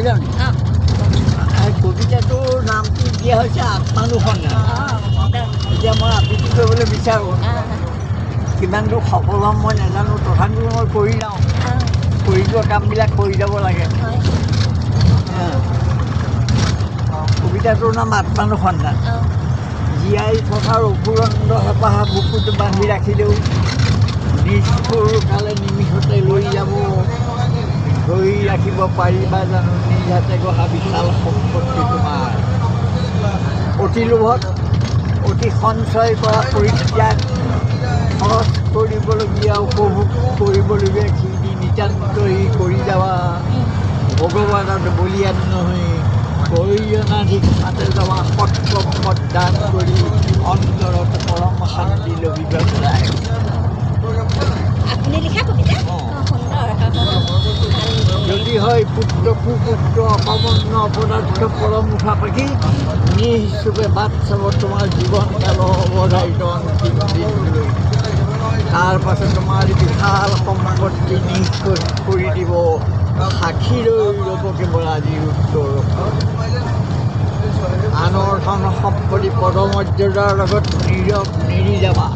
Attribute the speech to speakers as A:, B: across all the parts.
A: বাইদেউনী কবিতাটোৰ নামটো দিয়া হৈছে আত্মানুসন্ধান। এতিয়া মই আবৃত্তি কৰিবলৈ বিচাৰোঁ, কিমান দূৰ সফল হ'ম মই নাজানো, তথাপিও মই কৰি যাওঁ, কৰি যোৱা কামবিলাক কৰি যাব লাগে। কবিতাটোৰ নাম আত্মানুসন্ধান। জীয়াই থকাৰ অফুৰন্ত হেঁপাহ বুকুত বান্ধি ৰাখিলেও নিষ্ঠুৰ কালে নিমিষতে লৈ যাব। ধৰি ৰাখিব পাৰিবা জানো নিজ হাতে গঢ়া বিশাল সম্পত্তি তোমাৰ? অতি লোভত অতি সঞ্চয় কৰা পৰিত্যাগ, খৰচ কৰিবলগীয়া উপভোগ কৰিবলগীয়া খিনি নিতান্তই কৰি যাবা। ভগৱানত বলিয়ান নহয়, প্ৰয়োজনাধিক মাতে যাবা। সৎকৰ্মত দান কৰি অন্তৰত পৰম শান্তি লভিব যায়।
B: আপুনি লিখা কবিতা
A: যদি হয় পুত্ৰ কুপুত্ৰ অপাৱন্য অপদাৰ্থ পৰমুখা পাখি, নিঃচুকে বাট চাব তোমাৰ জীৱনকাল অৱধাৰিত অন্তিম দিনলৈ। তাৰ পাছত তোমাৰ বিশাল সম্পত্তি নিঃশেষ কৰি দিব, সাক্ষী লৈ ৰ'ব কেৱল আজিৰ উত্তৰ। আনৰ ধন সম্পত্তি পদমৰ্যাদাৰ লগত নীৰৱ নেৰি যাবা।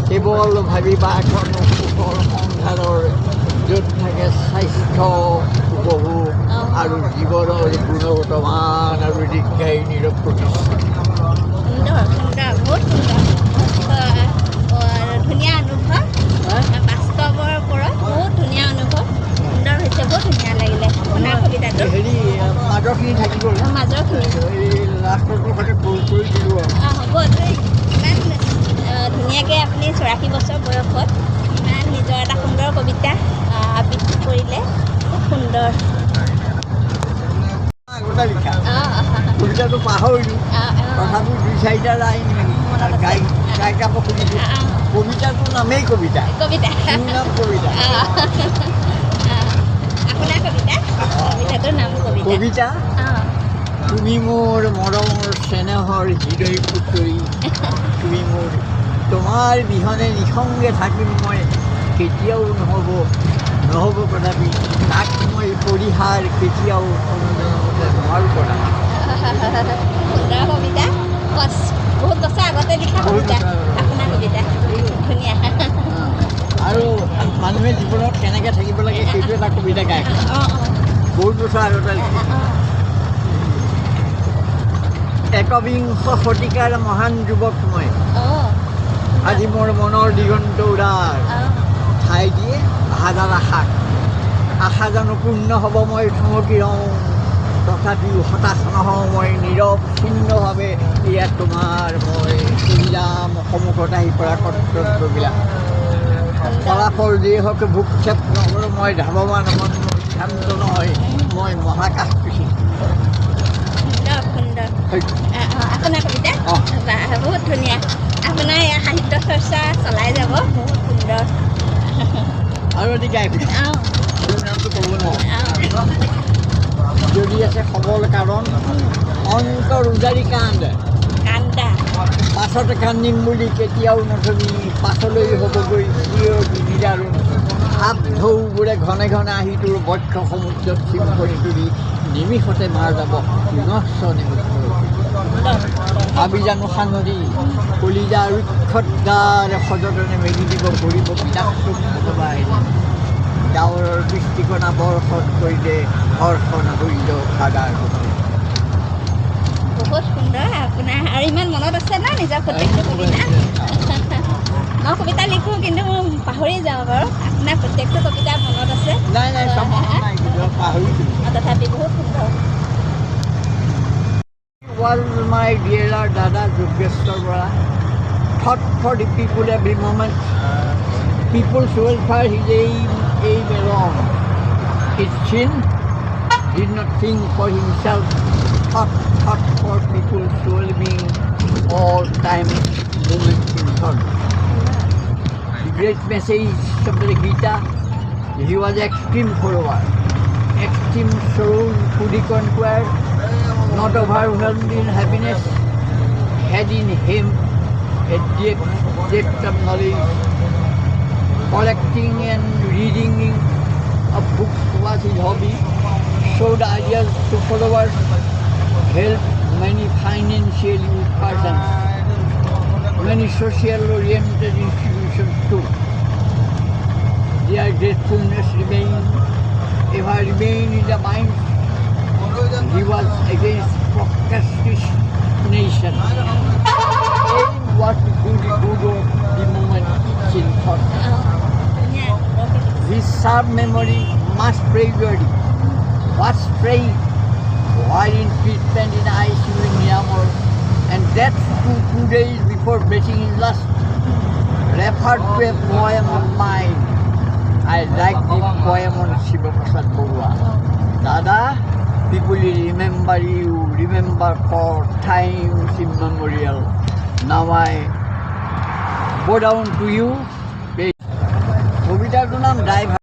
A: কেৱল ভাবিবা এখন সুখৰ সংসাৰৰ, য'ত থাকে স্বাস্থ্য উপভোগ আৰু জীৱনৰ গুণগত মান আৰু দীৰ্ঘায়ী নীৰৱ প্ৰতিশ্ৰুতি।
B: বহুত ধুনীয়া অনুভৱ, বাস্তৱৰ ওপৰত বহুত ধুনীয়া অনুভৱ, সুন্দৰ হৈছে, বহুত ধুনীয়া লাগিলে আপোনাৰ কবিতাটো।
A: হেৰি মাজৰখিনি থাকিব,
B: মাজৰখিনি
A: লাষ্টটো সৈতে কৰি দিলোঁ আৰু।
B: হ'ব, ইমান ধুনীয়াকৈ আপুনি 84 বছৰ বয়সত ইমান নিজৰ এটা সুন্দৰ কবিতা আবৃত্তি কৰিলে, খুব সুন্দৰ।
A: আগতে লিখা কবিতাটো পাহৰিলোঁ, তথাপিও 2-4টা লাইন গায়িকা শুনিছোঁ। কবিতাটোৰ নামেই কবিতা,
B: কবিতা
A: নাম কবিতা।
B: আপোনাৰ কবিতা, কবিতাটোৰ নাম কবিতা।
A: কবিতা তুমি মোৰ মৰমৰ চেনেহৰ হৃদয় পুতৰি, তুমি মোৰ, তোমাৰ বিহনে নিসংগে থাকিম মই, কেতিয়াও নহ'ব কদাপি, তাক মই পৰিহাৰ কেতিয়াও কোনোজনমতে নোৱাৰোঁ কৰা।
B: সুন্দৰ কবিতা, বহুত বছৰ আগতে লিখা কবিতা আপোনাৰ কবিতা, ধুনীয়া।
A: আৰু মানুহে জীৱনত কেনেকৈ থাকিব লাগে সেইটো এটা কবিতা গায়, বহুত বছৰ আগতে লিখা। একবিংশ শতিকাৰ মহান যুৱক মই, আজি মোৰ মনৰ দিগন্ত উদাৰ, ঠাই দিয়ে হাজাৰ আশা জানো পূৰ্ণ হ'ব মই থমকি ৰওঁ, তথাপিও হতাশ নহওঁ মই নীৰৱ ছিন্নভাৱে, এয়া তোমাৰ মই কৰি যাম সন্মুখত আহি পৰা কৰ্তব্যবিলাক। ফলাফল যিয়ে হওক ভূক্ষেপ নকৰোঁ মই, ধাৱমান মন মোৰ শান্ত নহয়, মই মহাকাশ কৃষি।
B: আপোনাৰ কবিতা বহুত ধুনীয়া, আপোনাৰ সাহিত্য চৰ্চা চলাই যাব, বহুত সুন্দৰ।
A: আৰু এটি গাই নামটো ক'ব নোৱাৰোঁ। যদি আছে সবল কাৰণ অন্তৰ উজাৰি কান্দা, পাছতে কান্দিম বুলি কেতিয়াও নথবি, পাছলৈ হ'বগৈ চিৰদিদাৰুণ। সাপ ঢৌবোৰে ঘনে ঘনে আহি তোৰ বক্ষ সমুদ্ৰত চিম কৰি তুলি, নিমিষতে মাৰ যাব বিনশ্ব নিমিত্ত। ভাবি জানো সাঙৰি কলিজা ৰুক্ষত গাৰে সযতনে মেলি দিব কৰিব বিনাশটোক ভগৱাই। ডাৱৰৰ দৃষ্টিকণা বৰ্ষত কৰিলে হৰ্ষণ ধৈৰ্য ভাগাৰ।
B: বহুত সুন্দৰ আপোনাৰ, আৰু ইমান মনত আছে ন নিজৰ প্ৰত্যেকটো কবিতা? মই কবিতা লিখোঁ কিন্তু মই পাহৰি যাওঁ বাৰু, আপোনাৰ প্ৰত্যেকটো কবিতা মনত আছে? তথাপি বহুত সুন্দৰ।
A: মাই ডিয়াৰ দাদা Jogeshwar Bora, thought for the people every moment, people's welfare his aim alone, his sin did not think for himself, thought for people's well-being, all time moments in thought. The great message of the Gita, he was extreme follower, extreme sorrow could he conquer, not overwhelmed in happiness, had in him a depth of knowledge. Collecting and reading of books was his hobby. showed ideas to followers, helped many financially persons, many social-oriented institutions too. Their gratefulness ever remain in the mind. He was against procrastination. Aim what to do the moment in thought. His sharp memory must priority. Was trained while in treatment in ICU in Myanmar, and that 2 days before breathing his last, referred to a poem of mine. I like the poem on Shiva Prasad Barua. Dada, people will remember you, remember for times immemorial. Now I bow down to you. কবিতাটোৰ নাম driver.